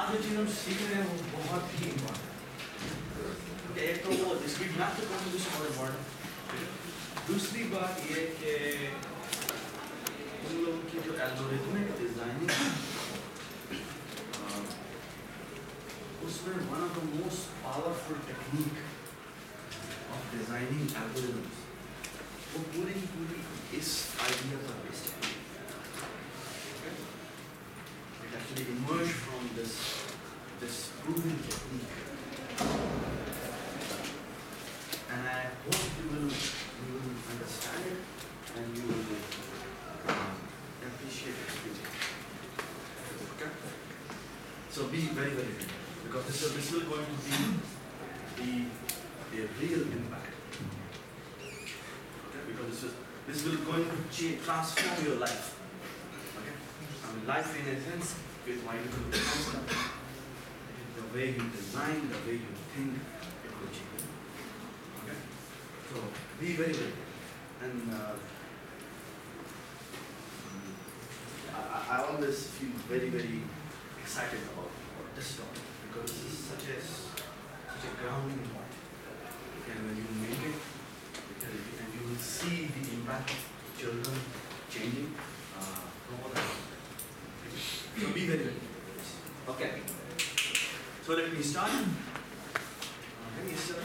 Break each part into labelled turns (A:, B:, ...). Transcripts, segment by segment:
A: आज जो चीज़ हम सीख रहे हैं वो बहुत ही इम्पोर्टेंट है। एक तो वो डिस्क्रीट मैथ का कॉन्सेप्ट बहुत इम्पोर्टेंट है। दूसरी बात ये कि उन लोगों की जो एल्गोरिथमिक डिज़ाइनिंग है उसमें one of the most powerful technique of designing algorithms वो पूरी की पूरी इस आइडिया पर बेस्ड है। It actually emerged from this proven technique, and I hope you will understand it and you will appreciate it. Okay? So be very very good because this will going to be a real impact. Okay? Because this will going to transform your life. Life in a sense with why you do the way you design, the way you think, it will change. Okay? So be very good. And I always feel very, very excited about this topic because this is such a grounding point. And when you make it, and you will see the impact of children changing from all that. So be very good. Okay. So let me start. Can you start?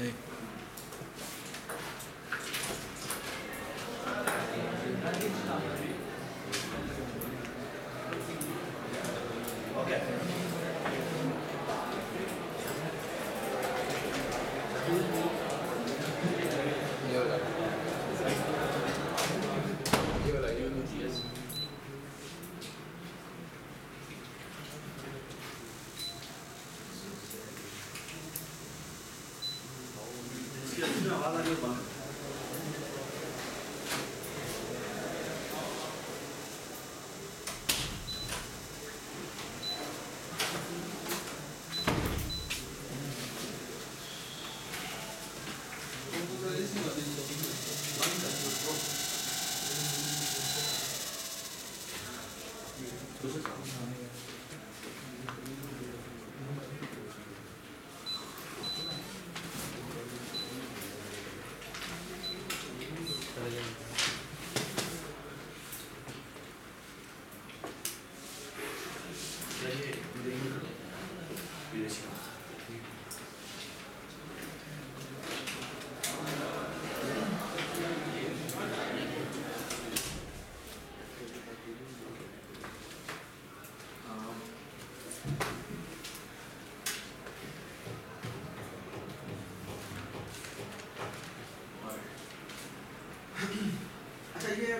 B: Hey.
A: Okay. आवाज आ रही है बंद। अच्छा ये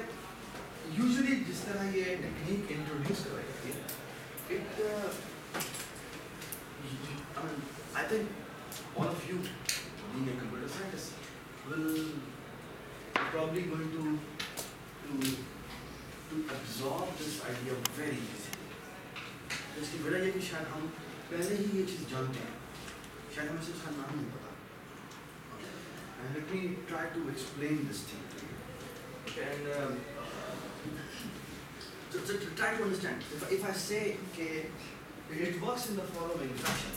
A: usually जिस तरह ये technique introduce कराई जाती है it I think all of you being a computer scientist will probably going to absorb this idea very easily. इसकी वजह ये कि शायद हम पहले ही ये चीज़ जानते हैं, शायद हमें सिर्फ इसका नाम नहीं पता। And let me try to explain this thing to you. And to try to understand, if I say that it works in the following fashion.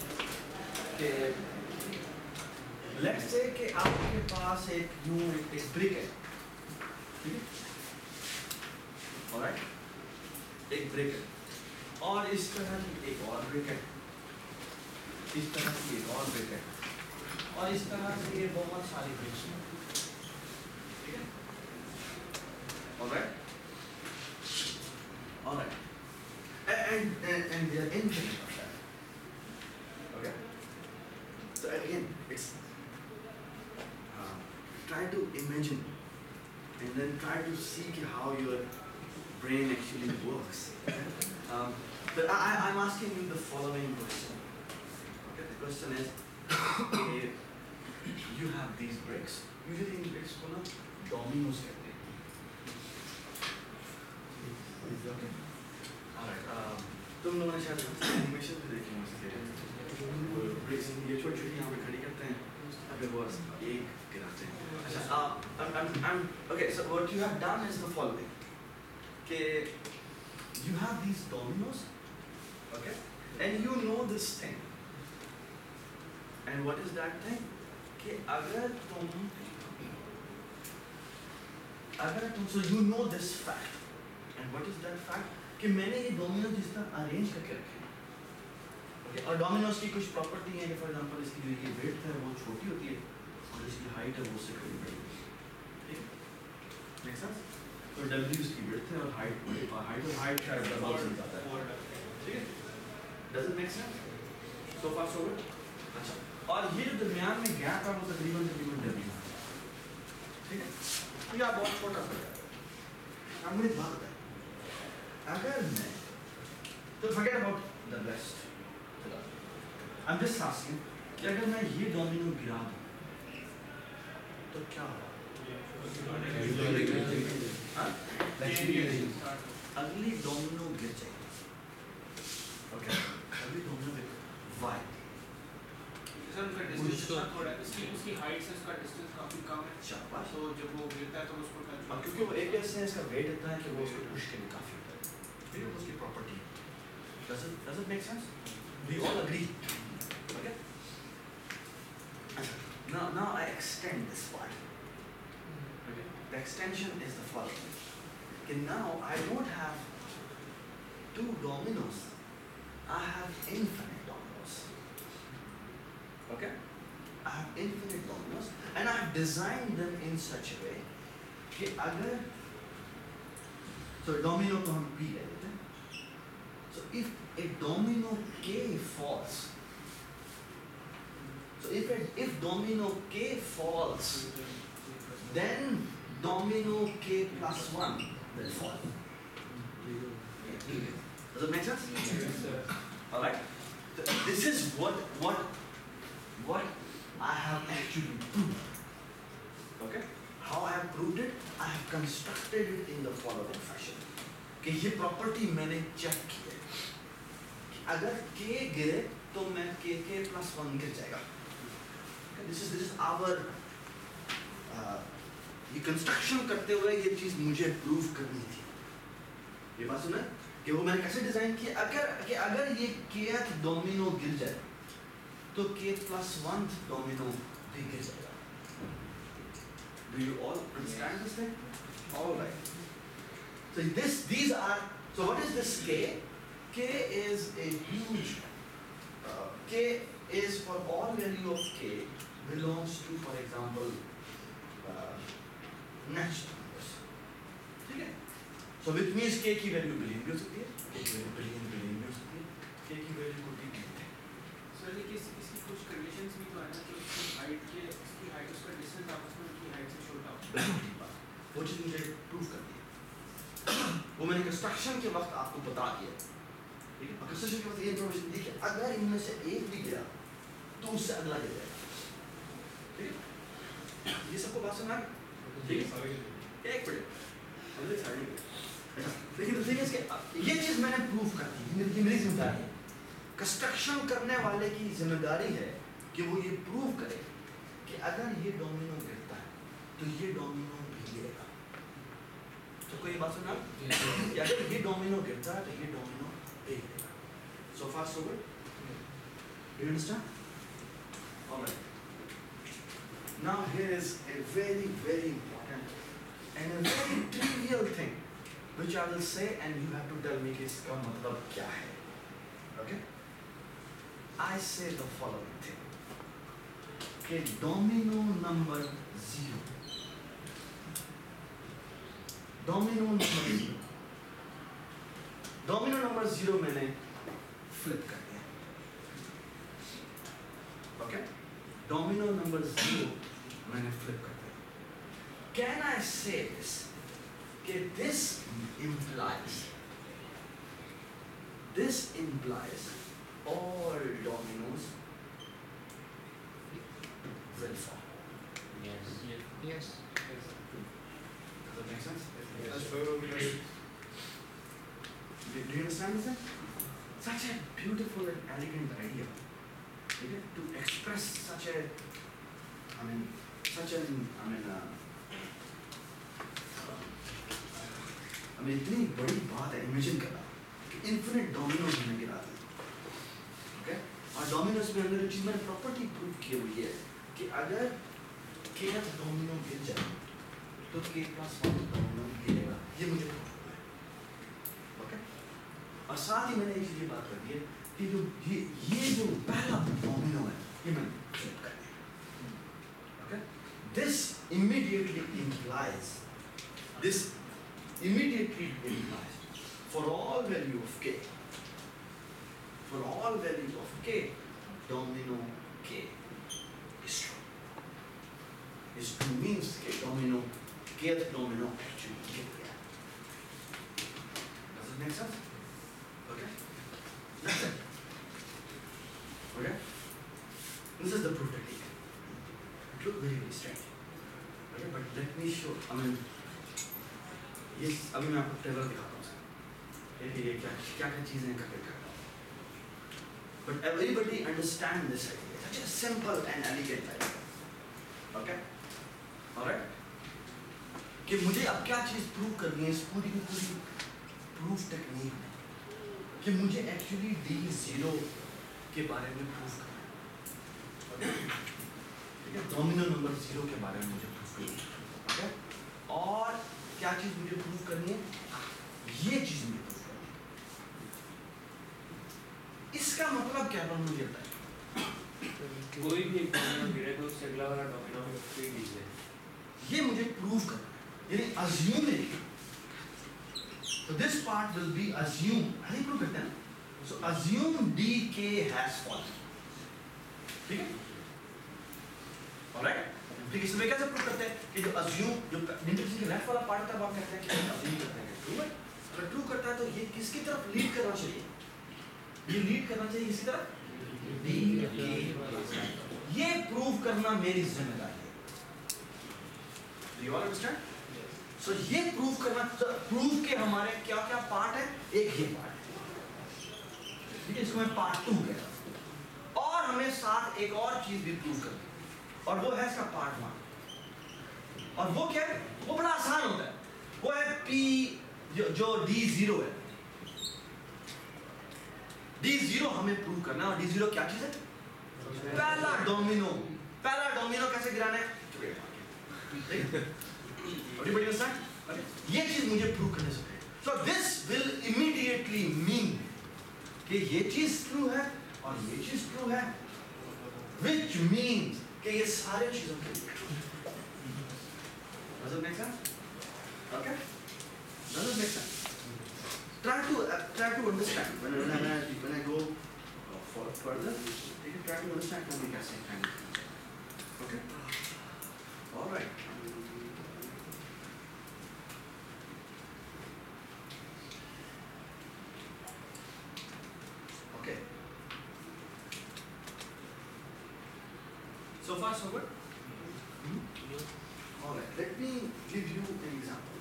A: Let's say कि आपके पास एक ब्रिक है, ठीक है? Alright? एक ब्रिक है और इस तरह की एक और ब्रिक है, इस तरह की एक और ब्रिक है और इस तरह से ये बहुत सारी ब्रिक्स हैं, ठीक है? Alright? Alright. And they are infinite of that. Okay? So again, it's try to imagine and then try to see how your brain actually works. But I'm asking you the following question. Okay, the question is, you have these bricks. Usually in bricks को ना dominoes कहते हैं. Okay. Alright. तुम लोगों ने शायद animation भी देखी होंगी. ब्रिक्स ये छोटी-छोटी यहाँ पे खड़ी करते हैं. अगर वो एक गिराते हैं. अच्छा, okay. So what you have done is the following. कि you have these dominoes, okay, and you know this thing. And what is that thing? कि अगर तुम so you know this fact. And what is that fact? कि मैंने ये dominoes जिस तरह arrange करके रखे हैं, okay, और dominoes की कुछ property है, for example इसकी जो ये width है वो छोटी होती है और इसकी height है वो उससे थोड़ी बड़ी होती है, ठीक है? Make sense? तो W इसकी width है और height शायद डबल से ज़्यादा है, ठीक है? Does it make sense? So far so good? अच्छा, और ये जो दरमियान में गैप है वो तकरीबन W है, ठीक है? तो यह बहुत छोटा सा है। अब मुझे बात बताएं, अगर मैं तो forget about the rest, I'm just asking कि अगर मैं ये डोमिनो गिरा दूं तो क्या होगा? अगली डोमिनो गिर जाएगी, ओके? अगली डोमिनो गिर, why?
B: उसकी हाइट से उसका डिस्टेंस काफी कम है,
A: शाबाश।
B: तो जब वो गिरता है तो उसको टच
A: और क्योंकि वो एक ऐसे इसका वेट इतना है कि वो उसको पुश के लिए काफी होता है, ठीक है? उसकी property does it make sense? We all agree, okay? Now I extend this part, okay? The extension is the following. Okay, now I don't have two dominoes, I have infinite dominoes, okay? I have infinite dominoes and I have designed them in such a way कि अगर so domino को हम P कह देते हैं, so if a domino K falls, so if domino K falls, then domino K plus 1 will fall. Does it make sense?
B: Yes, sir.
A: All right. This is what I have actually proved. Okay. How I have proved it? I have constructed it in the following fashion. कि ये property मैंने check की है कि अगर K गिरे तो मैं K plus 1 गिर जाएगा. This is our ये construction करते हुए ये चीज मुझे prove करनी थी. ये बात सुना कि वो मैंने कैसे डिजाइन किया? अगर ये kth डोमिनो गिर जाए तो K plus 1 डोमिनो भी गिर जाएगा. Do you all understand this thing? All right. So these are, so what is this K? K is a huge, K is for all value of K belongs to, for example, natural numbers. Okay? So which means K की value billion भी हो सकती है, K की value billion भी हो सकती है, K की value could be anything.
B: Sir लेकिन इसकी कुछ कंडीशंस भी तो है ना कि उसकी हाइट उसका डिस्टेंस आपस में उनकी हाइट से छोटा हो.
A: वो चीज़ मुझे प्रूव करनी है. वो मैंने कंस्ट्रक्शन के वक्त आपको बता दिया, ठीक है? कंस्ट्रक्शन के वक्त ये इन्फॉर्मेशन दी कि अगर इनमें से एक भी गिरा तो उससे अगला गिर जाएगा, ठीक है? ये सबको बात सुना है? ठीक है? एक मिनट, अगले साइड में. अच्छा, लेकिन the thing is कि ये चीज़ मैंने प्रूव कर दी, ये मेरी जिम्मेदारी है. कंस्ट्रक्शन करने वाले की जिम्मेदारी है कि वो ये प्रूव करे कि अगर ये डोमिनो गिरता है तो ये डोमिनो भी गिरेगा. तो कोई बात सुना? कि अगर ये डोमिनो गिरता है तो ये डोमिनो भी गिरेगा. So far so good? Do you understand? All right. Now here is a very very important and a very trivial thing which I will say and you have to tell me कि इसका मतलब क्या है. Okay? I say the following thing. कि domino number 0. Domino number 0. Domino number 0 मैंने flip कर दिया. Okay? Domino number 0 मैंने flip कर दिया. Can I say this? कि this implies all dominoes will fall.
C: Yes.
B: Yes.
A: Does that make sense?
B: Yes.
A: Do you understand this? Such a beautiful and elegant idea. Okay? To express such a, हमें इतनी बड़ी बात है imagine करना कि infinite Domino's हमें गिरा दी, okay. और डोमिनोज में अंदर एक चीज मैंने प्रॉपर्टी प्रूव की हुई है कि अगर kth डोमिनो गिर जाए तो k प्लस 1 डोमिनो गिरेगा, ये मुझे prove हुआ है, ओके। और साथ ही मैंने एक चीज ये बात कर दी है कि जो ये जो पहला डोमिनो है ये मैंने फ्लिप कर दिया, okay. This immediately implies for all value of k, domino k is true. Is true means k domino, kth domino actually गिर गया. Does it make sense? Okay. That's it. Okay. This is the proof technique. It looks very very strange. Okay, but let me show. I mean, yes. अभी मैं आपको table दिखाता हूँ sir. ये क्या क्या चीजें करके करता हूँ. But everybody understand this idea. Such a simple and elegant idea. Okay. Alright. कि मुझे अब क्या चीज प्रूव करनी है इस पूरी की पूरी प्रूफ टेक्निक में कि मुझे एक्चुअली D0 के बारे में प्रूफ करना है. ठीक है, डोमिनो नंबर 0 के बारे में मुझे प्रूफ करनी है. ओके. और क्या चीज मुझे प्रूफ करनी है, ये चीज मुझे प्रूफ करनी है. इसका मतलब क्या है मुझे बताइए.
B: कोई भी एक डोमिनो गिरे तो उससे अगला वाला डोमिनो भी गिरे, ये मुझे प्रूफ करना है. यानी assuming, so this part will be assume, ऐसे प्रूव करते हैं. So assume dk has fallen. ठीक है. Alright. ठीक है, इसमें कैसे प्रूव करते हैं कि जो assume, जो इंटीग्रेशन के लेफ्ट वाला पार्ट होता है वो हम कहते हैं कि assume करते हैं. ट्रू है. अगर ट्रू करता है तो ये किसकी तरफ लीड करना चाहिए, ये लीड करना चाहिए किसकी तरफ, dk. ये प्रूव करना मेरी जिम्मेदारी है. Do you all understand? So ये प्रूफ करना, प्रूफ के हमारे क्या क्या पार्ट है. एक ये पार्ट है, ठीक है, इसको मैं पार्ट 2 कहता हूं. और हमें साथ एक और चीज भी प्रूफ करनी है और वो है इसका पार्ट 1. और वो क्या है, वो बड़ा आसान होता है. वो है P जो D0 है. D0 हमें प्रूव करना है. और D0 क्या चीज है, पहला डोमिनो. पहला डोमिनो कैसे गिराना है, everybody understand? ये चीज मुझे प्रूव करने से पहले. So this will immediately mean कि ये चीज ट्रू है और ये चीज ट्रू है, which means कि ये सारे चीजों के लिए ट्रू है. Does it make sense? Okay? Does it make sense? Try to understand when I go further. You can try to understand how we can say kind of thing. Okay? All right. Okay. So far, so good? All right. Let me give you an example.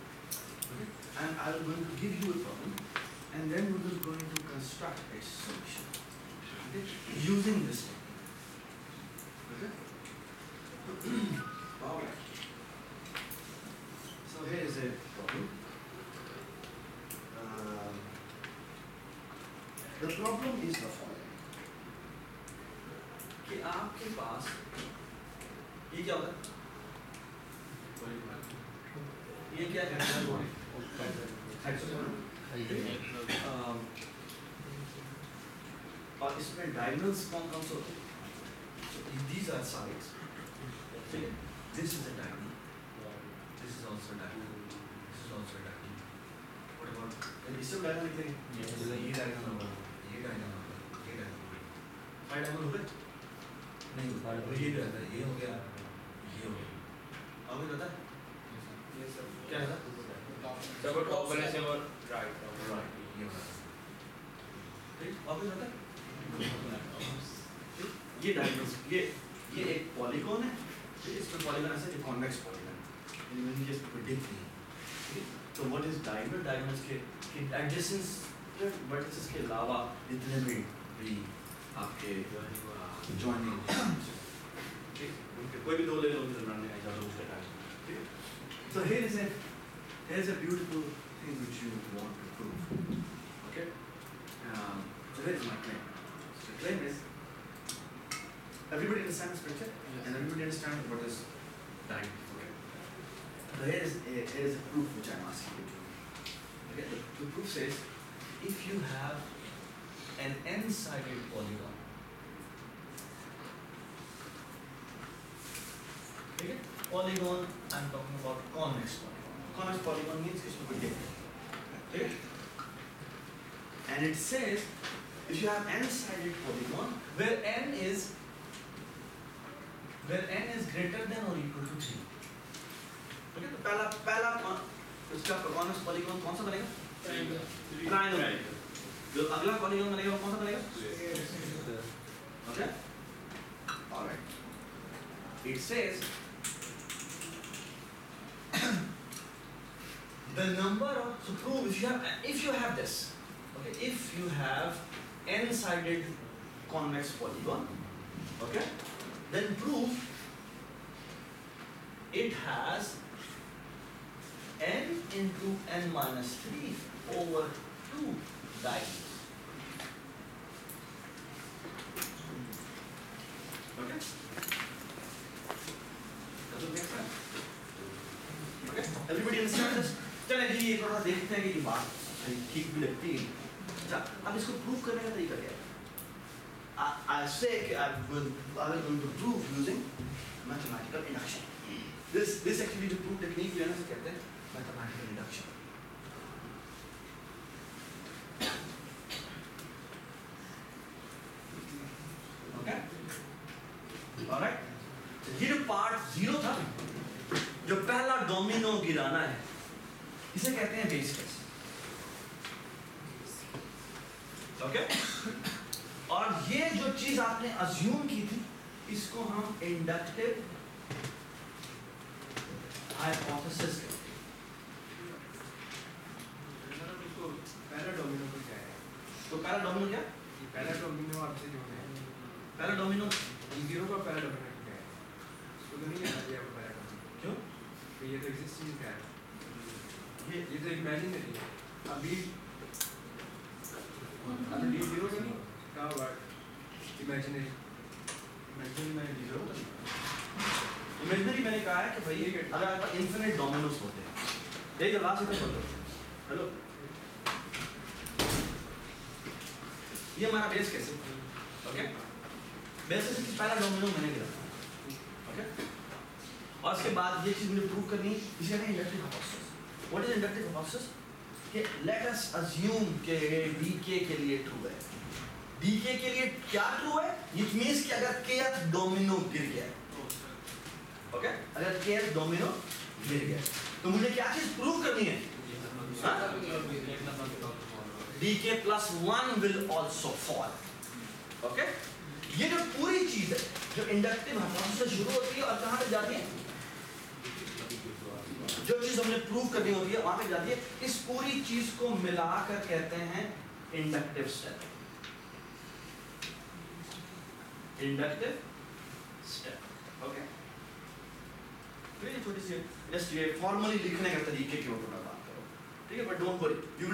B: Okay? And I'm going to give you a problem, and then we will going to construct a solution. Okay? Using this technique. Okay? All right. So here is a problem. The problem is the following. कि आपके पास ये क्या होता है, ये क्या करता है, और इसमें डायगोनल्स कौन कौन से होते हैं. So these are sides. This is a diagonal. This is also a diagonal. This is also a diagonal. What about? इससे diagonal निकलेंगे. ये diagonal होगा. ये diagonal होगा. ये diagonal होगा. 5 diagonal हो गए? नहीं हो पाएगा. ये रहता है. ये हो गया. ये हो गया. अब ये रहता है. ये सब क्या रहता है? सब टॉप वाले से और राइट. राइट. ये होगा. ठीक. अब ये रहता है. ये diagonals. ये एक पॉलीगॉन है. इसमें पॉलीगॉन ऐसा जो कॉन्वेक्स पॉलीगॉन है. इनमें ये प्रेडिक्ट नहीं है. तो व्हाट इज डायगोनल? डायगोनल्स के एडजेसेंस वर्टिसेस के अलावा जितने भी आपके जॉइनिंग, ठीक, उनके कोई भी दो ले लो, उनके दरमियान में ऐसा उसका डायगोनल. ठीक है. So here is a beautiful
A: something which you want to prove. Okay? So here is my claim. So the claim is, everybody understand this picture?
C: Yes.
A: And everybody understand what is diagonal. Okay? So here is a proof which I'm asking you to do. Okay? The proof says,
B: if you have an n-sided polygon, okay? Polygon, I'm talking about convex polygon.
A: convex polygon means it's a good. Okay? And it says, if you have n-sided polygon,
B: where n is greater than or equal to 3.
A: okay, तो पहला उसका convex polygon कौन सा बनेगा? Triangle. जो अगला polygon बनेगा वो कौन सा बनेगा? Okay? Alright. It says
B: The number of, so prove if you have this, okay, if you have n-sided
A: convex polygon, okay,
B: then prove it has n into n minus 3 over 2 diagonals.
A: okay, does it make sense? Okay, everybody understand this? चलिए जी ये थोड़ा देखते हैं कि ये बात ठीक भी लगती है। अच्छा, अब इसको प्रूव करने का तरीका क्या है? I say कि I will going to prove using mathematical induction. This actually जो proof technique जो है ना इसे कहते हैं mathematical induction. Okay? Alright? ये जो part 0 था, जो पहला डोमिनो गिराना है, इसे कहते हैं बेस केस। ओके? और ये जो चीज आपने अज्यूम की थी, इसको हम इंडक्टिव हाइपोथेसिस कहते हैं।
C: पहला डोमिनो को क्या है?
A: तो पहला डोमिनो क्या?
C: ये पहला डोमिनो आपसे जो है
A: पहला डोमिनो
C: जीरो का पहला डोमिनो क्या है? उसको तो नहीं याद है आपको पहला डोमिनो।
A: क्यों?
C: तो ये तो एग्जिस्टिंग का है।
A: ये
C: ये तो इमेजिनरी है। अभी अभी जीरो का नहीं क्या हुआ? इमेजिनरी
A: इमेजिनरी में जीरो होता है। इमेजिनरी मैंने कहा है कि भाई अगर आपका इन्फिनिट डोमिनोस होते हैं, एक लास्ट इधर बोलो, हेलो, ये हमारा बेस केस है। ओके? बेस केस पहला डोमिनो मैंने गिरा, ओके? और उसके बाद ये चीज मुझे प्रूव करनी है, इसे कहते हैं inductive hypothesis. What is inductive hypothesis? कि लेट अस अज्यूम कि डीके के लिए ट्रू है। डीके के लिए क्या ट्रू है? इट मींस कि अगर kth डोमिनो गिर गया, ओके, अगर kth डोमिनो गिर गया, तो मुझे क्या चीज प्रूव करनी है? dk plus 1 will also fall. Okay? ये जो पूरी चीज है, जो इंडक्टिव हाइपोथेसिस से शुरू होती है और कहां तक जाती है? जो चीज हमने प्रूव करनी होती है वहां तक जाती है। इस पूरी चीज को मिलाकर कहते हैं inductive step. Inductive step, okay? तो ये छोटी सी जस्ट ये फॉर्मली लिखने के तरीके के ऊपर मैं बात करूँ, ठीक है? But don't worry, you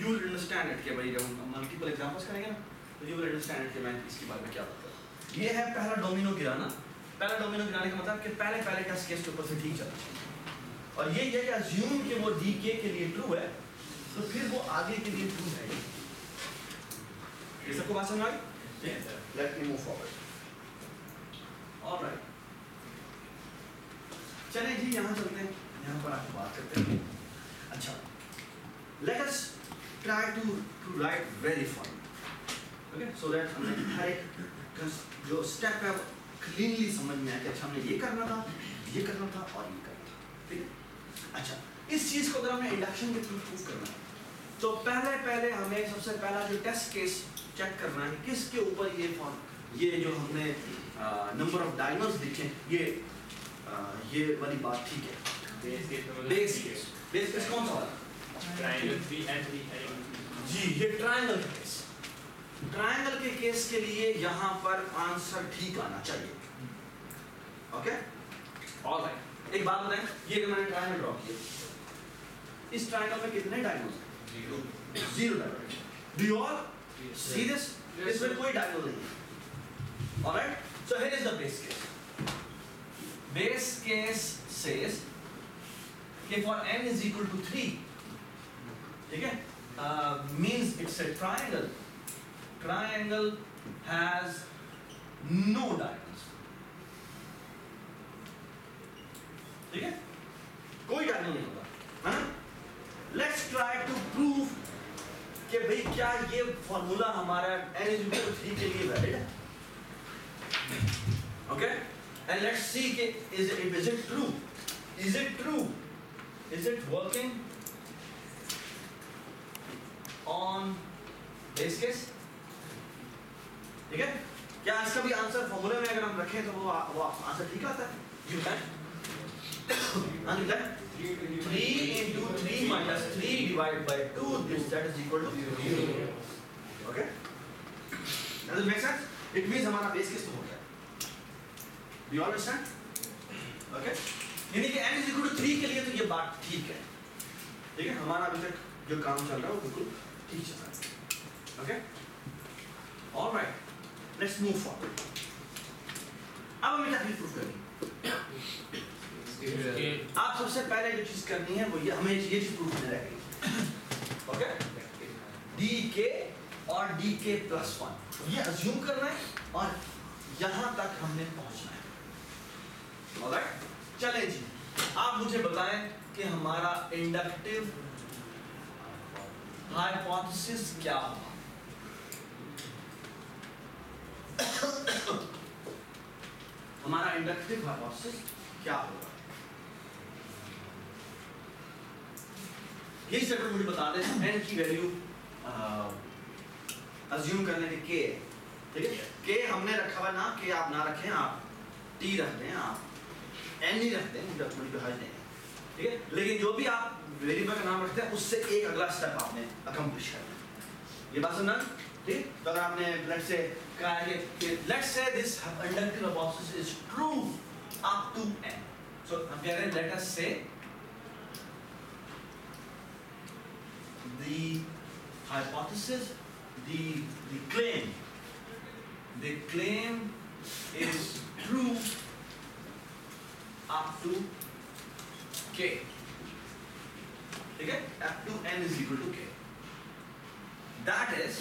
A: will understand it कि भाई जब हम मल्टीपल एग्जांपल्स करेंगे ना, तो यू विल अंडरस्टैंड इट कि मैं इसके बारे में क्या बात कर रहा हूँ। ये है पहला डोमिनो गिराना। पहला डोमिनो गिराने का मतलब कि पहले टेस्ट केस के ऊपर से ठीक चलना चाहिए। और ये कि अज्यूम कि वो डीके के लिए ट्रू है, तो फिर वो आगे के लिए ट्रू है। ये सबको बात समझ आ गई? Let me move forward. Alright, चलिए जी यहाँ चलते हैं, यहाँ पर आके बात करते हैं। अच्छा, let us try to write very form, okay, so that हमें हर एक जो स्टेप है क्लीनली समझ में आए कि अच्छा हमने ये करना था, ये करना था और ये करना था, ठीक है? अच्छा, इस चीज को अगर हमने इंडक्शन के थ्रू प्रूव करना है, तो पहले हमें सबसे पहला जो टेस्ट केस चेक करना है, किसके ऊपर ये जो हमने नंबर ऑफ डायगोनल्स लिखे, ये वाली बात ठीक है? बेस केस कौन सा वाला? जी, ये ट्रायंगल का केस। ट्रायंगल के केस के लिए यहाँ पर आंसर ठीक आना चाहिए, ओके? ऑलराइट, एक बात बताएं, ये मैंने ट्रायंगल ड्रॉ किया, इस ट्रायंगल में कितने डायगोनल्स हैं? 0 diagonal. Do you all see this? इसमें कोई डायगोनल नहीं है। Alright, so here is the base case. Base case says कि for n is equal to 3, ठीक है, means it's a triangle. Triangle has no diagonals. ठीक है, कोई डायगोनल नहीं होगा, है ना? Let's try to prove कि भाई क्या ये फॉर्मूला हमारा n is equal to 3 के लिए वैलिड है? Okay, and let's see कि is it true? Is it true? Is it working on base case? ठीक है, क्या इसका भी आंसर फॉर्मूले में अगर हम रखें तो वो आंसर ठीक आता है? You can. हाँ जी, 3 into 3 minus 3 divided by 2, that is equal to 0. Okay? Does it make sense? It means हमारा base case तो हो गया. Do you understand? Okay? यानी कि n is equal to 3 के लिए तो ये बात ठीक है. ठीक है, हमारा अभी तक जो काम चल रहा है वो बिल्कुल ठीक चल रहा है. Okay? All right. Let's move forward. अब हमें क्या चीज प्रूफ करनी? आप सबसे पहले जो चीज करनी है वो ये, हमें ये चीज प्रूफ करनी रहेगी. ओके, dk और dk plus 1 ये अज्यूम करना है और यहां तक हमने पहुंचना है. ऑलराइट, चलें जी, आप मुझे बताएं कि हमारा इंडक्टिव हाइपोथेसिस क्या होगा? हमारा इंडक्टिव हाइपोथेसिस क्या होगा? ये सेट मुझे बता दें. n की वैल्यू अज्यूम करने के k है. ठीक है, k हमने रखा हुआ ना, k आप ना रखें, आप t रख दें, आप n ही रख दें, मुझे कोई हर्ज नहीं है. ठीक है, लेकिन जो भी आप वेरिएबल का नाम रखते हैं उससे एक अगला स्टेप आपने अकम्प्लिश करना है. ये बात सुनना ठीक? तो अगर आपने लेट्स से कहा है कि let's say this inductive hypothesis is true up to n. So हम कह रहे हैं लेट अस से the hypothesis, the claim is true up to k. ठीक है, up to n is equal to k. That is,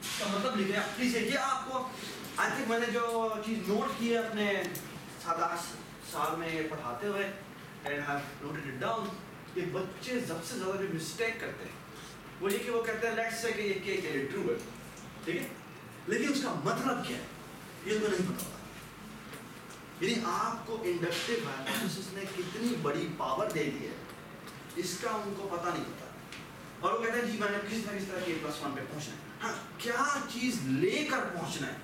A: इसका मतलब लिख रहे हैं प्लीज. ये आपको आई थिंक मैंने जो चीज नोट की है अपने 7-8 साल में पढ़ाते हुए, and have noted it down, ये बच्चे सबसे ज्यादा जो मिस्टेक करते हैं वो ये कि वो कहते हैं लेट्स से कि ये के लिए ट्रू है. ठीक है, लेकिन उसका मतलब क्या है ये उनको नहीं पता होता. यानी आपको इंडक्टिव हाइपोथेसिस ने कितनी बड़ी पावर दे दी है इसका उनको पता नहीं होता. और वो कहते हैं जी मैंने किस तरह के +1 पे पहुंचना है. हाँ, क्या चीज लेकर पहुंचना है,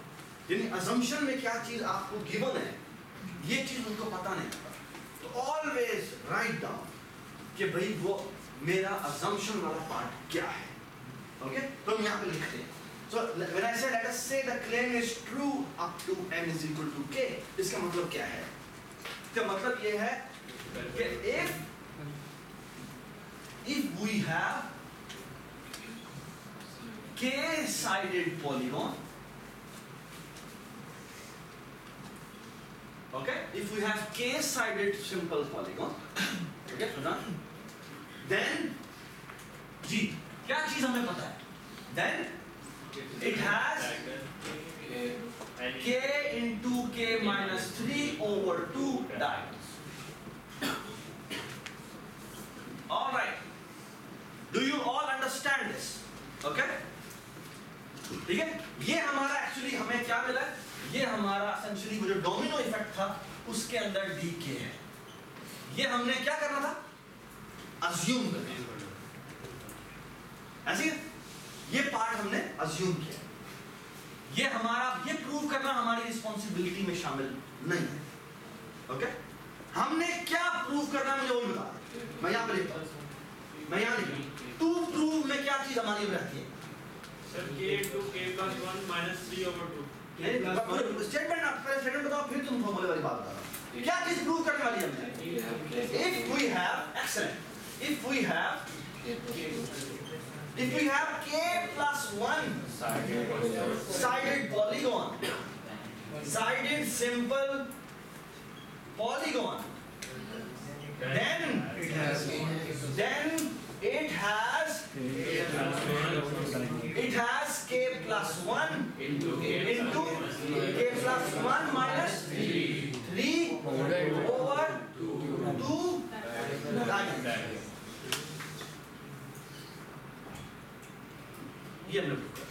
A: यानी असम्पशन में क्या चीज आपको गिवन है, ये चीज उनको पता नहीं होता. तो ऑलवेज राइट डाउन कि भाई वो मेरा assumption वाला पार्ट क्या है. ओके, तो हम यहाँ पे लिखते हैं. So when I say let us say the claim is true up to n is equal to k, इसका मतलब क्या है? इसका मतलब ये है कि if we have k-sided polygon, okay, if we have k-sided simple polygon, okay, सुना? Then जी क्या चीज हमें पता है? Then it has k into k minus 3 over 2 diagonals. All right. Do you all understand this? Okay? ठीक है? ये हमारा एक्चुअली हमें क्या मिला? ये हमारा एसेंशियली वो जो डोमिनो इफेक्ट था उसके अंदर dk है. ये हमने क्या करना था? अज्यूम करना. ऐसे ये पार्ट हमने अज्यूम किया. ये हमारा ये प्रूव करना हमारी रिस्पॉन्सिबिलिटी में शामिल नहीं है. ओके, हमने क्या प्रूव करना मुझे वो बता. मैं यहाँ पे लिखता हूँ, मैं यहाँ लिखता हूँ टू प्रूव में क्या चीज हमारी रहती है
D: sir k into k plus 1 minus 3 over 2.
A: Statement आप पहले स्टेटमेंट बताओ फिर तुम फॉर्मूले वाली बात बताओ. क्या चीज प्रूव करने वाली है हमने? If we have excellent,
B: if we have k plus 1 sided polygon, sided simple polygon, then it has k plus 1 into k plus 1 minus 3 over 2 times. ये हमने प्रूव किया।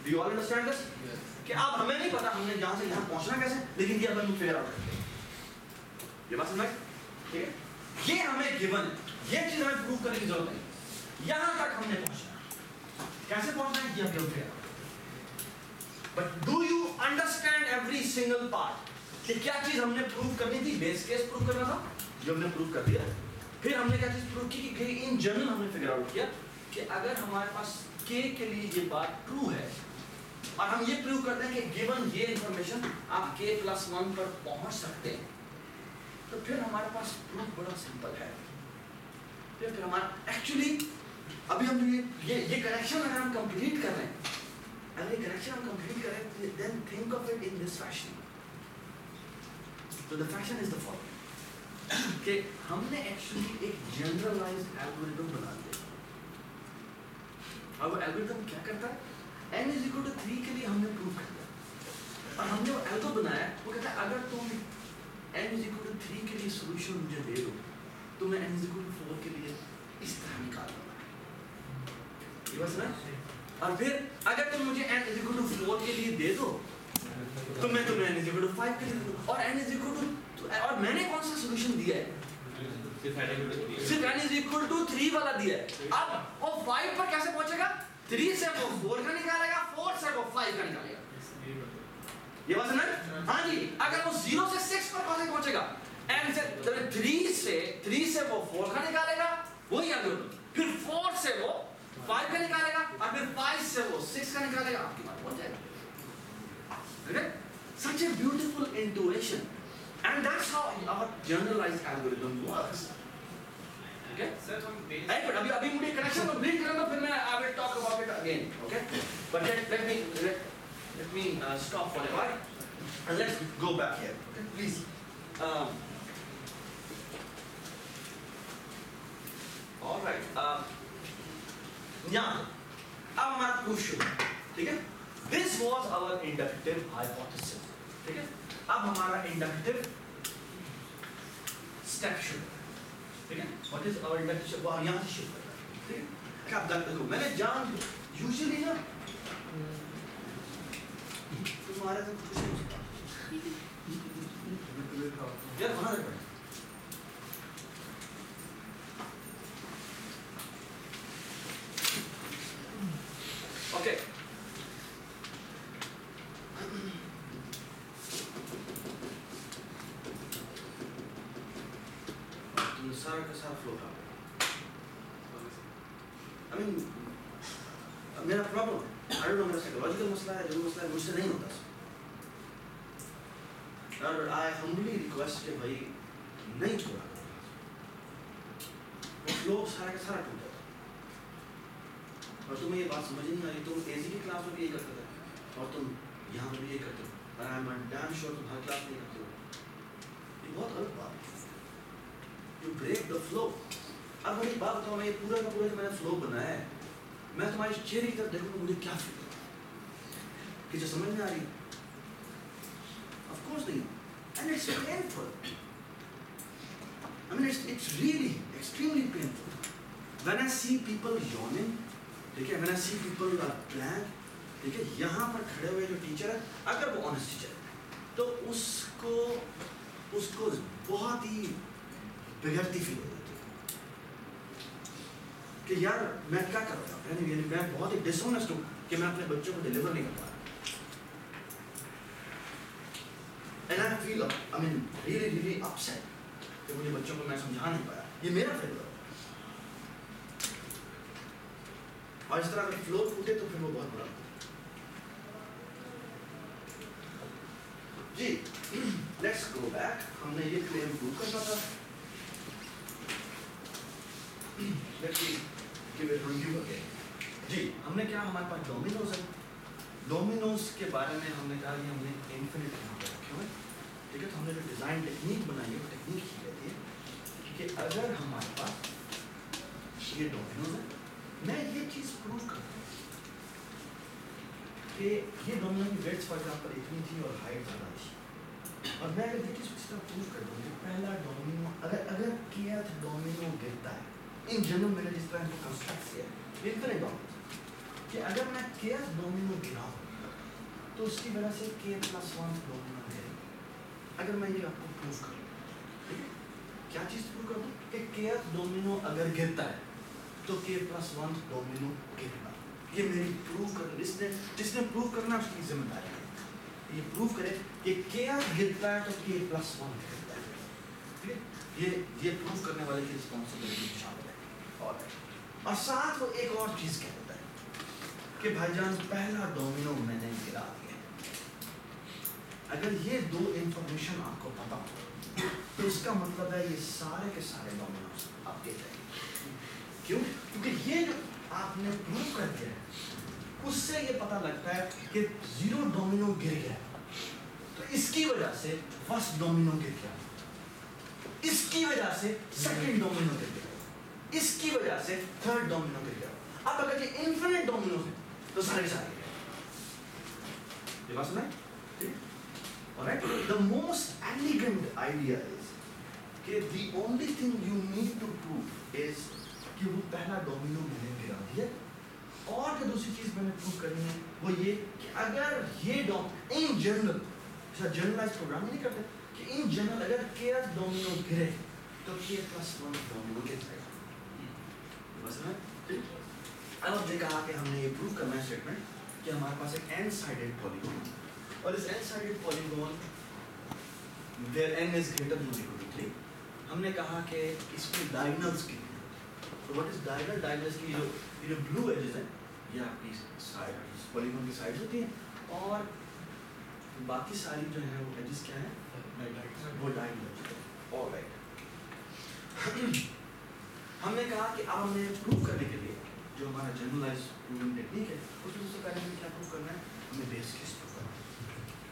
B: Do you all understand this? कि अब हमें नहीं पता हमने यहाँ से यहाँ पहुँचना कैसे, लेकिन ये अपन फिगर आउट करते हैं। ये बात समझ? ठीक है? ये हमें गिवन है, ये चीज हमें प्रूव करने की जरूरत नहीं। यहाँ तक हमने पहुँचना, कैसे पहुँचना है ये हम figure out. But do you understand every single part? कि क्या चीज हमने प्रूव करनी थी? बेस केस प्रूव करना था, जो हमने प्रूव कर दिया। फिर हमने क्या चीज प्रूव की कि इन जनरल हमने फिगर आउट किया कि अगर हमारे पास k के लिए ये बात ट्रू है और हम ये प्रूव करते हैं कि गिवन ये इंफॉर्मेशन आप k plus 1 पर पहुंच सकते हैं, तो फिर हमारे पास प्रूफ बड़ा सिंपल है। फिर हमारा एक्चुअली अभी हम ये करेक्शन अगर हम कंप्लीट कर रहे हैं, अगर ये करेक्शन हम कंप्लीट कर रहे हैं, then think of it in this fashion. तो the fashion is the following कि हमने एक्चुअली एक जनरलाइज्ड एल्गोरिथम बना दिया। अब वो एल्गोरिथम क्या करता है? n is equal to 3 के लिए हमने प्रूव कर दिया और हमने वो एल्गो बनाया, वो कहता है अगर तुम n is equal to 3 के लिए सॉल्यूशन मुझे दे दो तो मैं n is equal to 4 के लिए इस तरह निकाल दूंगा। ये बस ना? और फिर अगर तुम मुझे n is equal to 4 के लिए दे दो तो मैं तुम्हें n is equal to 5 के लिए दे दूं। और n is equal to, और मैंने कौन सा सॉल्यूशन दिया है? सिर्फ n is equal to 3 वाला दिया है। अब वो 5 पर कैसे पहुंचेगा? 3 से वो 4 का निकालेगा, 4 से वो 5 का निकालेगा। ये बात समझ? हाँ जी। अगर वो 0 से 6 पर कैसे पहुंचेगा? n से 3 से वो 4 का निकालेगा, वही एल्गोरिथम। फिर 4 से वो 5 का निकालेगा और फिर 5 से वो 6 का निकालेगा, आपकी बात पहुंच जाएगा। Okay? Such a beautiful intuition. And that's how our generalized algorithm works. Okay?
D: Sir हम बेस
B: But अभी मुझे connection complete करना, फिर मैं I will talk about it again. Okay? But let me stop for a while and let's go back here. Okay? Please. All right. यहाँ अब हमारा proof शुरू है, ठीक है? This was our inductive hypothesis. ठीक है? अब हमारा inductive step शुरू है, ठीक है? What is our inductive step? वो हम यहाँ से शुरू कर रहे हैं, ठीक है? क्या आप देखो, मैंने जान usually ना तुम्हारे से कुछ नहीं होता यार, वहाँ देखो okay. सारा का सारा फ्लो था। I mean, मेरा प्रॉब्लम है, I don't know, मेरा साइकोलॉजिकल मसला है, जो मसला है मुझसे नहीं होता। और I humbly request कि भाई नहीं छोड़ा करो, वो फ्लो सारा का सारा टूट जाता। और तुम्हें ये बात समझ नहीं आ रही, तुम एजी की क्लास में भी यही करते थे और तुम यहाँ पर भी यही करते हो, और I am damn sure तुम हर क्लास में यही करते हो। ये बहुत गलत बात है। You break the flow. अब मुझे बात बताओ, मैं ये पूरा का पूरा जो मैंने फ्लो बनाया है, मैं तुम्हारे चेहरे की तरफ देखूंगा, मुझे क्या फील होगा? कि जो समझ में आ रही है? Of course नहीं, and it's painful. I mean, it's really extremely painful. When I see people yawning, ठीक है? When I see people are blank, ठीक है? यहाँ पर खड़े हुए जो टीचर है, अगर वो honest टीचर है, तो उसको बहुत ही बेगैरती फील हो जाती है कि यार मैं क्या कर रहा हूँ, मैं बहुत ही डिसऑनेस्ट हूँ कि मैं अपने बच्चों को डिलीवर नहीं कर पा रहा। And I feel, I mean, really upset कि मुझे बच्चों को मैं समझा नहीं पाया। ये मेरा फेलियर है। और इस तरह अगर फ्लो टूटे तो फिर वो बहुत बुरा होता है। जी, let's go back. हमने ये क्लेम प्रूव करना था।
A: Let's give it review again. जी, हमने क्या, हमारे पास डोमिनोज है। डोमिनोज के बारे में हमने कहा कि हमने इन्फिनिट यहाँ पे रखे हुए, ठीक है। तो हमने जो डिज़ाइन टेक्निक बनाई है वो टेक्निक ही कहती है कि अगर हमारे पास ये डोमिनोज है, मैं ये चीज़ प्रूव करता हूँ कि ये डोमिनो की वेट्स फॉर एग्जाम्पल इतनी थी और हाइट ज़्यादा थी, और मैं अगर ये चीज़ इस तरह प्रूव कर दूँ कि पहला डोमिनो अगर kth डोमिनो गिरता है, इन जनरल मैंने जिस तरह इनको कंस्ट्रक्ट किया है इन्फिनिट डोमिनो, कि अगर मैं kth डोमिनो गिराऊँ तो उसकी वजह से k+1 डोमिनो गिरेगा। अगर मैं ये आपको प्रूव करूँ, ठीक है, क्या चीज़ प्रूव कर दूँ कि kth डोमिनो अगर गिरता है तो k+1 डोमिनो गिरेगा। ये मेरी प्रूव कर, जिसने प्रूव करना उसकी जिम्मेदारी है। ये प्रूव करे कि kth गिरता है तो k+1 गिरता है, ठीक है। ये प्रूव करने वाले की रिस्पॉन्सिबिलिटी शामिल है। और साथ वो एक और चीज़ कह देता है कि भाईजान पहला डोमिनो मैंने गिरा दिया। अगर ये दो इंफॉर्मेशन आपको पता हो तो इसका मतलब है ये सारे के सारे डोमिनोज आप गिर जाएंगे। क्यों? क्योंकि ये जो आपने प्रूव कर दिया है उससे ये पता लगता है कि 0 डोमिनो गिर गया, तो इसकी वजह से फर्स्ट डोमिनो गिर गया, इसकी वजह से सेकंड डोमिनो गिर गया, इसकी वजह से थर्ड डोमिनो गिर गया। अब अगर ये इन्फिनिट डोमिनो है तो सारे सारे गिर गए। ये बात सुना है? Alright? The most elegant idea is कि the only thing you need to prove is कि वो पहला डोमिनो मैंने गिरा दिया, और जो दूसरी चीज मैंने प्रूव करनी है वो ये कि अगर ये इन जनरल, ऐसा जनरलाइज प्रोग्राम नहीं करते कि इन जनरल अगर kth डोमिनो गिरे तो k+1 डोमिनो गिर जाएगा। बस ना, अब हमने कहा कि हमने ये प्रूव करना है स्टेटमेंट कि हमारे पास एक n साइडेड पॉलीगॉन, और इस n sided polygon where n is greater than or equal to 3, हमने कहा कि इसमें डायगोनल्स की, तो व्हाट इज डायगोनल, डायगोनल्स की ये जो ब्लू एजेस हैं ये आपकी साइड, पॉलीगॉन की साइड्स होती हैं, और बाकी सारी जो है वो एजेस क्या है, वो डायगोनल। ऑलराइट, हमने कहा कि अब हमने प्रूव करने के लिए जो हमारा जनरलाइज प्रूविंग टेक्निक है उसमें सबसे पहले हमें क्या प्रूव करना है, हमें बेस केस प्रूव करना है।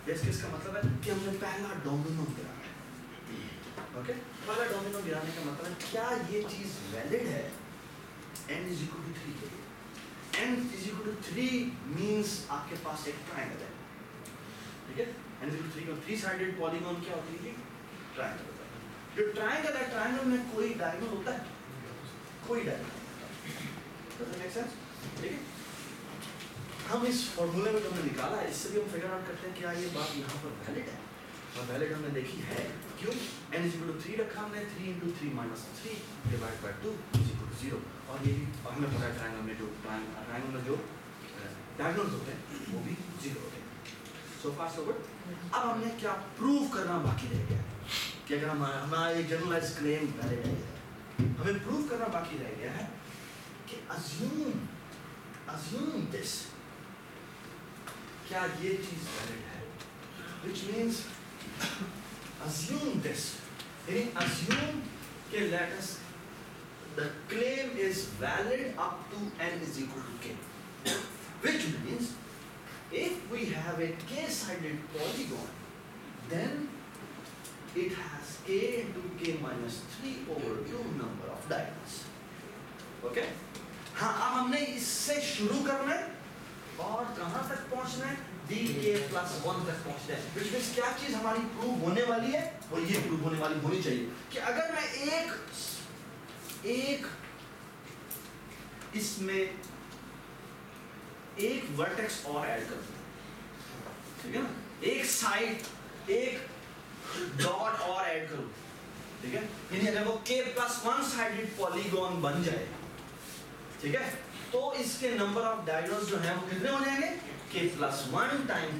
A: बेस केस का मतलब है कि हमने पहला डोमिनो गिराना है। ओके, पहला डोमिनो गिराने का मतलब है क्या ये चीज वैलिड है n = 3 के लिए। n = 3 मींस आपके पास एक ट्रायंगल है, ठीक है। n = 3 का 3 साइडेड पॉलीगॉन क्या होती है, ट्रायंगल होता है। जो ट्रायंगल है, ट्रायंगल में कोई डायगोनल होता है, कोई diagonal does it make sense, ठीक है। हम इस फॉर्मूले में जो हमने निकाला है इससे भी हम फिगर आउट करते हैं क्या ये बात यहाँ पर वैलिड है, और वैलिड हमने देखी है। क्यों? n = 3 रखा हमने, 3 × 3 - 3 / 2 = 0, और ये भी हमें पता है ट्रायंगल में जो डायगोनल होते हैं वो भी 0 होते हैं। सो फार सो गुड। अब हमने क्या प्रूव करना बाकी रह गया कि अगर हमारा एक जनरलाइज्ड क्लेम वैलिड है, हमें प्रूव करना बाकी रह गया है कि assume this, क्या ये चीज वैलिड है, which means assume this, यानी assume कि let us the claim is valid up to n = k, which means if we have a k-sided polygon then it has k × k - 3/2 number of diagonals. Okay? हाँ, अब हमने इससे शुरू करना है और कहाँ तक पहुँचना है, dk+1 तक पहुँचना है। which means क्या चीज हमारी प्रूव होने वाली है, और ये प्रूव होने वाली होनी चाहिए कि अगर मैं एक इसमें एक वर्टेक्स और ऐड कर दूं, ठीक है ना, एक साइड एक डॉट और ऐड करूं, ठीक है, यानी अगर वो k+1 साइडेड पॉलीगॉन बन जाए, ठीक है, तो इसके नंबर ऑफ डायगोनल्स जो हैं वो कितने हो जाएंगे, k+1 ×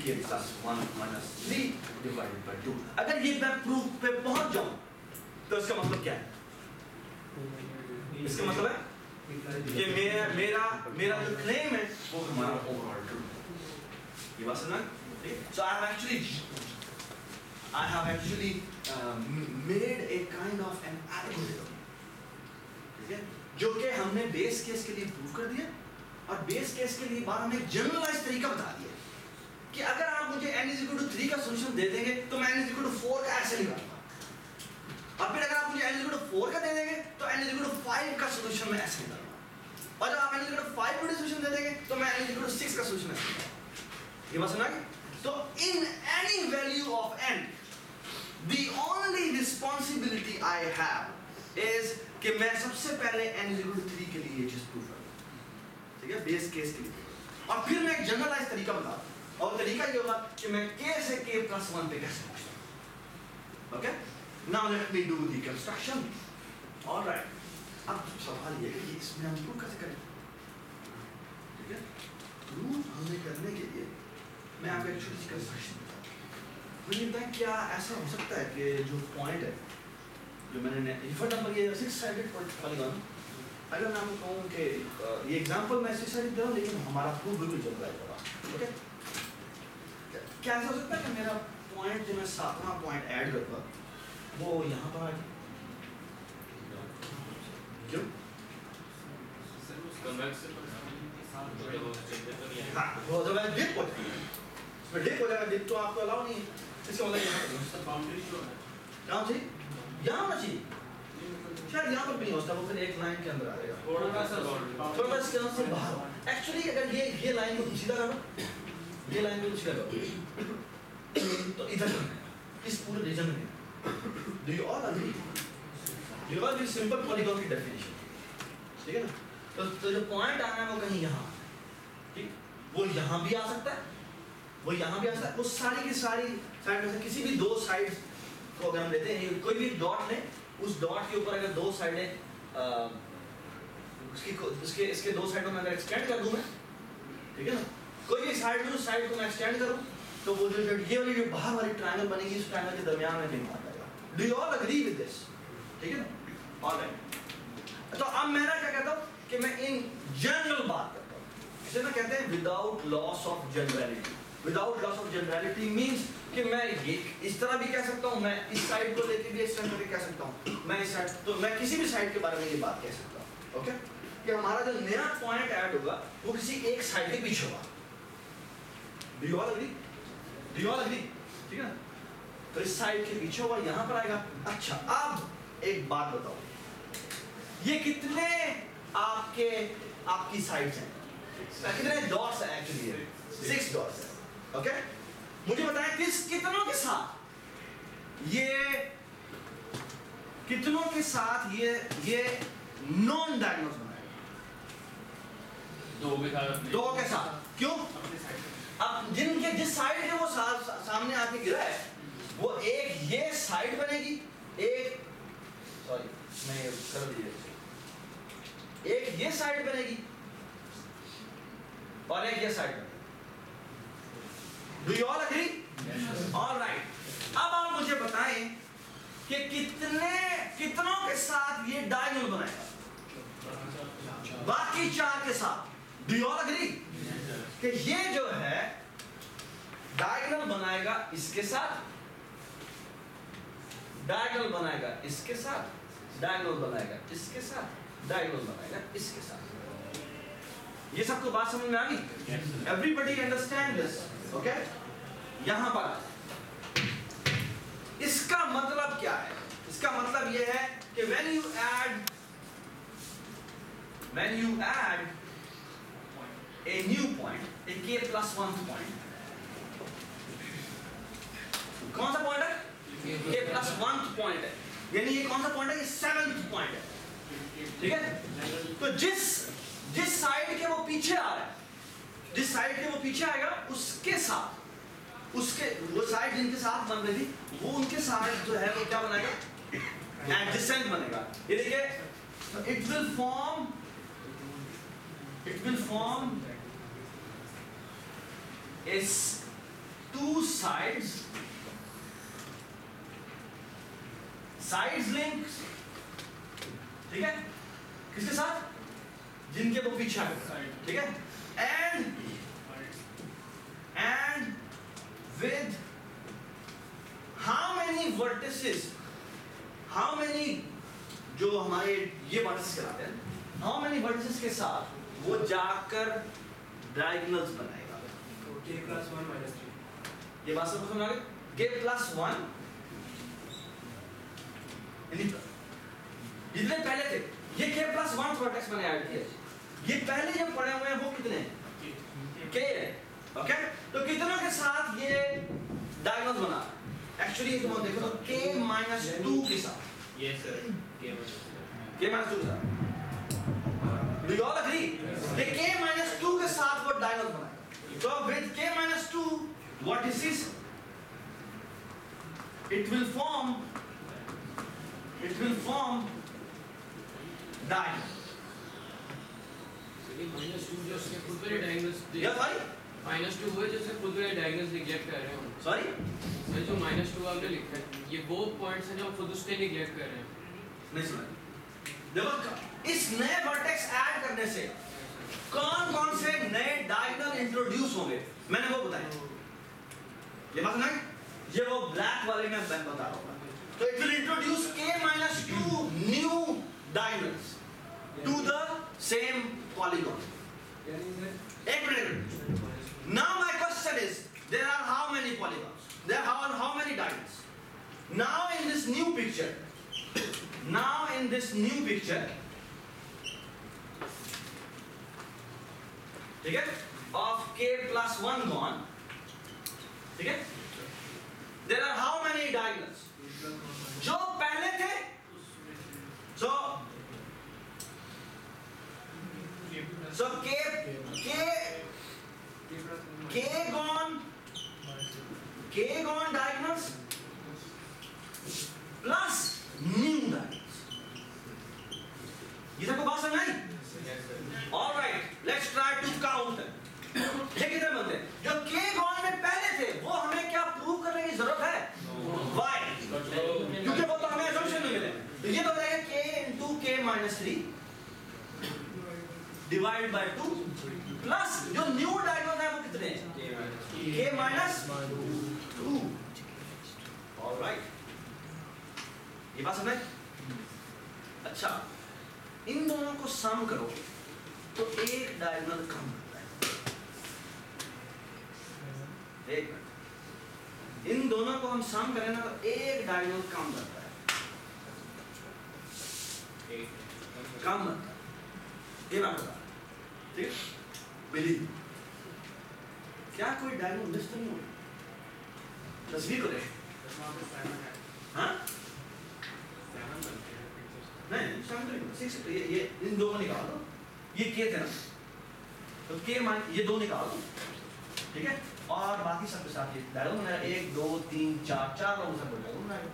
A: k+1 - 3 / 2। अगर ये मैं प्रूफ पे पहुंच जाऊं तो इसका मतलब क्या है, इसका मतलब है कि मेरा जो क्लेम है वो हमारा ओवरऑल ट्रू है। ये बात समझना, so I have actually made a kind of an algorithm, ठीक है, जो कि हमने बेस केस के लिए प्रूव कर दिया, और बेस केस के लिए बाद हमें एक जनरलाइज तरीका बता दिया कि अगर आप मुझे n = 3 का सॉल्यूशन दे देंगे तो मैं n = 4 का ऐसे निकालूंगा, और फिर अगर आप मुझे n = 4 का दे देंगे तो n = 5 का सॉल्यूशन मैं ऐसे निकालूंगा, और जब आप n = 5 का सॉल्यूशन दे देंगे तो मैं n = 6 का सॉल्यूशन ऐसे निकालूंगा। ये बात समझ आ गई? तो in any value of n the only responsibility I have is कि मैं सबसे पहले n = 3 के लिए ये चीज प्रूव करूंगा, ठीक है, बेस केस के लिए, और फिर मैं एक जनरलाइज तरीका बताऊं, और तरीका ये होगा कि मैं k से k + 1 पे कैसे पहुंचता हूं। Okay, now let me do the construction. Alright, अब सवाल ये है कि इसमें हम प्रूव कैसे करें, ठीक है? प्रूव हमें करने के लिए मैं आपको एक छोटी सी कंस्ट्रक्शन बताऊं। मुझे बताएं क्या ऐसा हो सकता है कि जो पॉइंट है जो मैंने फॉर एग्जांपल ये 6 साइडेड पॉलीगॉन, अगर मैं आपको कहूं कि ये एग्जांपल मैं 6 साइडेड दे रहा हूं लेकिन हमारा प्रूफ बिल्कुल चल रहा है, ओके? क्या ऐसा हो सकता है कि मेरा पॉइंट जो मैं 7वां पॉइंट ऐड करूंगा वो यहां पर आ जाए? क्यों? हाँ, वो जब मैं डिप होती है इसमें डिप हो जाएगा, डिप तो आपको अलाउ नहीं है, इसका मतलब यहाँ बाउंड्री जो है कहाँ चाहिए? यहाँ होना चाहिए, शायद यहाँ पर भी नहीं होता, वो फिर एक लाइन के अंदर आ जाएगा, थोड़ा सा इसके अंदर से बाहर। एक्चुअली अगर ये लाइन को सीधा करो, ये लाइन को सीधा करो तो इधर करना है, इस पूरे रीजन में। Do you all agree? Do you all agree? Simple polygon की डेफिनेशन, ठीक है ना? तो जो पॉइंट आना है वो कहीं यहाँ, ठीक, वो यहाँ भी आ सकता है, वो यहाँ भी आ सकता है, वो सारी की सारी साइड में से किसी भी दो साइड्स को अगर हम लेते हैं, कोई भी डॉट लें, उस डॉट के ऊपर अगर दो साइडें इसके दो साइडों में अगर एक्सटेंड कर दूं मैं, ठीक है ना, कोई भी साइड में उस साइड को मैं एक्सटेंड करूं तो वो जो ये वाली जो बाहर वाली ट्रायंगल बनेगी, इस ट्रायंगल के दरमियान में कहीं आ जाएगा। Do you all agree with this? ठीक है ना? ऑलराइट, तो अब मैं क्या कहता हूं कि मैं इन जनरल बात करता हूं, इसे ना कहते हैं without loss of generality. Without loss of generality means कि मैं ये इस तरह भी कह सकता हूं, मैं इस साइड को लेके भी एक्सटेंड करके कह सकता हूं, मैं इस साइड, तो मैं किसी भी साइड के बारे में ये बात कह सकता हूं, ओके? कि हमारा जो नया पॉइंट ऐड होगा वो किसी एक साइड के पीछे होगा। Do you all agree? Do you all agree? ठीक है ना? तो इस साइड के पीछे होगा, यहां पर आएगा। अच्छा, अब एक बात बताओ, ये कितने आपकी साइड्स हैं? कितने डॉट्स हैं? एक्चुअली 6 डॉट्स हैं, ओके? मुझे बताएं कितनों के साथ ये नॉन डायगोनल्स बनाएगा? 2 के साथ। क्यों? अब जिस साइड के वो सामने आके गिरा है, वो एक ये साइड बनेगी, एक सॉरी मैं ये कर दिया, एक ये साइड बनेगी और एक ये साइड बनेगी। Do you all agree? Alright, अब आप मुझे बताएं कि कितनों के साथ ये डायगोनल बनाएगा? बाकी 4 के साथ। डू यू ऑल एग्री कि ये जो है डायगोनल बनाएगा इसके साथ, डायगोनल बनाएगा इसके साथ, डायगोनल बनाएगा इसके साथ, डायगोनल बनाएगा इसके साथ। ये सबको बात समझ में आ गई? Everybody understand this? ओके, यहां पर इसका मतलब क्या है? इसका मतलब यह है कि when you add a new point, a k + 1 point, कौन सा पॉइंट है? k + 1 पॉइंट है, यानी ये कौन सा पॉइंट है? ये 7th पॉइंट है, ठीक है? तो जिस साइड के वो पीछे आ रहा है, जिस साइड के वो पीछे आएगा उसके साथ, वो साइड जिनके साथ बन रही थी, वो उनके साथ जो है वो क्या बनाएगा? एडजेसेंट बनेगा। ये देखिए, it will form is 2 sides links, ठीक है? किसके साथ? जिनके वो पीछे आ गए, ठीक है? and with how many vertices, how many जो हमारे ये वर्टिसेस कहलाते हैं, हाउ मेनी वर्टिसेस के साथ वो जाकर डायगोनल्स बनाएगा?
C: K plus 1 minus 3.
A: ये बात सबको समझ आ गई? K plus 1 जितने पहले थे ये K plus 1 वर्टेक्स मैंने ऐड किया। ये पहले जो पड़े हुए हैं वो कितने हैं? K है, ओके? तो कितनों के साथ ये डायगोनल्स बना? एक्चुअली तुम देखो तो K minus 2 के साथ।
D: Yes sir.
A: K minus 2 के साथ। Do you all agree? ये K minus 2 के साथ वो डायगोनल बनाएगा। So with K minus 2, what is this? It will form diagonal.
E: Minus 2 जो उसके खुद वाले डायगोनल्स
A: Yeah, sorry?
E: माइनस 2 हुए जो उसके खुद वाले डायगोनल्स निग्लेक्ट कर रहे हैं।
A: Sorry?
E: सर जो माइनस 2 आपने लिखा है ये वो पॉइंट्स हैं जो हम खुद उसके निग्लेक्ट कर रहे हैं।
A: नहीं सुना। देखो इस नए वर्टेक्स ऐड करने से कौन-कौन से नए डायगोनल इंट्रोड्यूस होंगे? मैंने वो बताया। ये बात नहीं? ये वो ब्लैक वाले में मैं बता रहा हूँ। तो it will introduce K minus 2 new diagonals to the same polygon. एक minute. Now my question is, there are how many polygons? There are how many diagonals? Now in this new picture, ठीक है? Of K plus 1 gone, ठीक है? There are how many diagonals? जो पहले थे, so K gone diagonals plus new diagonals. ये सबको बात समझ आई? All right, let's try to count them. ये कितने बनते हैं? जो K gone में पहले थे, वो हमें क्या प्रूव करने की जरूरत है? Why? क्योंकि वो तो हमें assumption में मिले। तो ये तो हो जाएगा K into K minus 3 divided by 2 plus जो new diagonal है वो कितने हैं? K minus 2. All right. ये बात समझ? अच्छा, इन दोनों को सम करो तो एक डायगोनल कम होता है। एक मिनट, इन दोनों को हम सम करें ना तो एक डायगोनल कम बनता है, कम बनता है। ये बात बता, ठीक? बिलीव, क्या कोई डायगोनल मिस तो नहीं हो? तस्वीर को देख। हाँ? नहीं, ये इन दो को निकाल दो। ये K थे ना, तो K मान ये दो निकाल दो, ठीक है? और बाकी सब के साथ ये डायगोनल मेरा 1 2 3 4 4 लोगों से बोल रहा हूँ।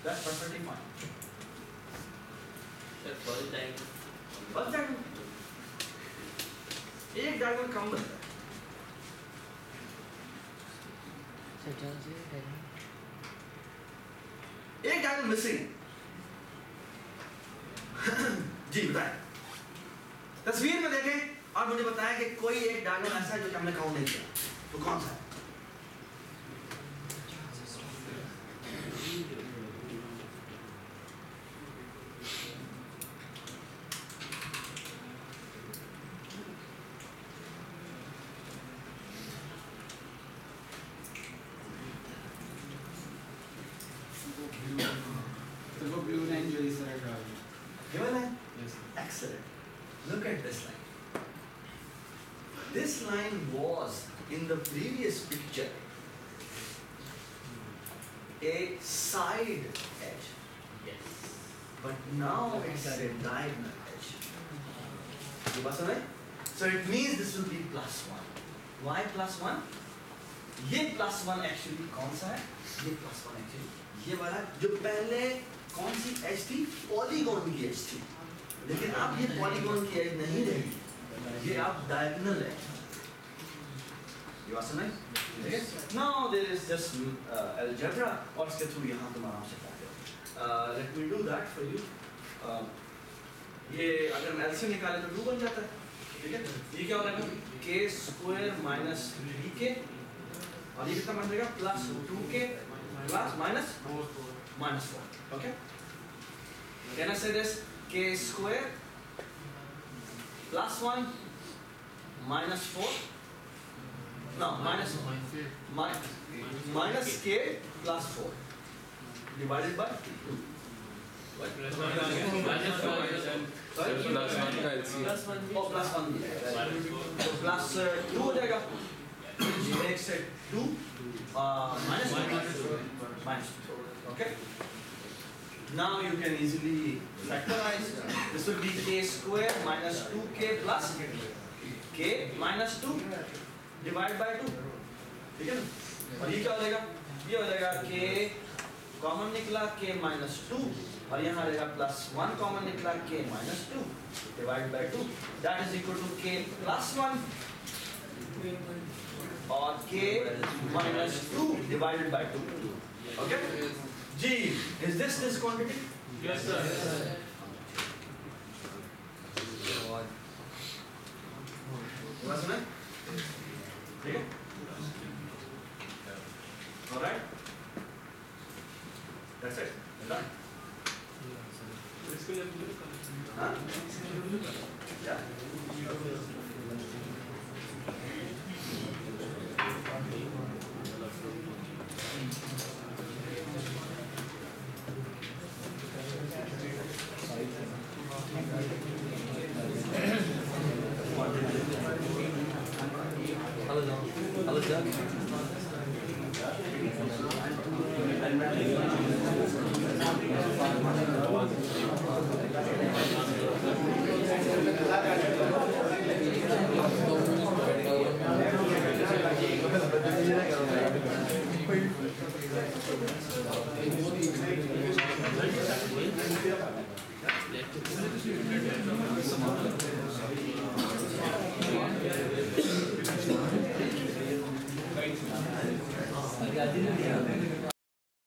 A: That's perfectly fine.
D: Sir, first time.
A: बस डायगोनल एक डायगोनल कम बनता है। एक डायगोनल मिसिंग है। जी बताएं। तस्वीर में देखें और मुझे बताएं कि कोई एक डायगोनल ऐसा है जो हमने काउंट नहीं किया, तो कौन सा है?
C: So blue line जो इस तरह ड्रा है।
A: Given है?
C: Yes.
A: Excellent. Look at this line. This line was in the previous picture a side edge,
D: Yes.
A: but now it's a diagonal edge. You got it? So it means this will be +1. Why +1? ये +1 actually कौन सा है? ये +1 actually ये वाला जो पहले कौन सी एज थी? पॉलीगॉन की एज थी, लेकिन अब ये पॉलीगॉन की एज नहीं रही, ये अब डायगोनल है। ये बात समझ? Now there is just algebra और इसके थ्रू यहाँ तुम आराम से पाओगे। Let me do that for you. ये अगर हम एलसीएम निकाले तो 2 बन जाता है, ठीक है? ये क्या हो जाएगा? K स्क्वायर माइनस 3K और ये कितना बन जाएगा? Plus 2K plus minus -4. Okay? Can I say this? K square plus 1 minus 4, no, minus k plus 4 divided by 2. What? Sorry?
F: Plus one का एलसीएम
A: Oh, plus 1 भी है. So plus 2 हो जाएगा. Which makes it 2 minus 2. Okay? Now you can easily factorize. This will be k square minus 2k plus k minus 2 divided by 2. ठीक है ना? और ये क्या हो जाएगा? ये हो जाएगा k कॉमन निकला k minus 2 और यहाँ रहेगा plus 1 कॉमन निकला k minus 2 divided by 2. That is equal to k plus 1 और k minus 2 divided by 2. Okay? G, is this quantity?
D: Yes, sir.
A: Was it? ठीक है? All right? That's it. Done.
D: इसके लिए
A: Huh? Yeah.
B: Yeah.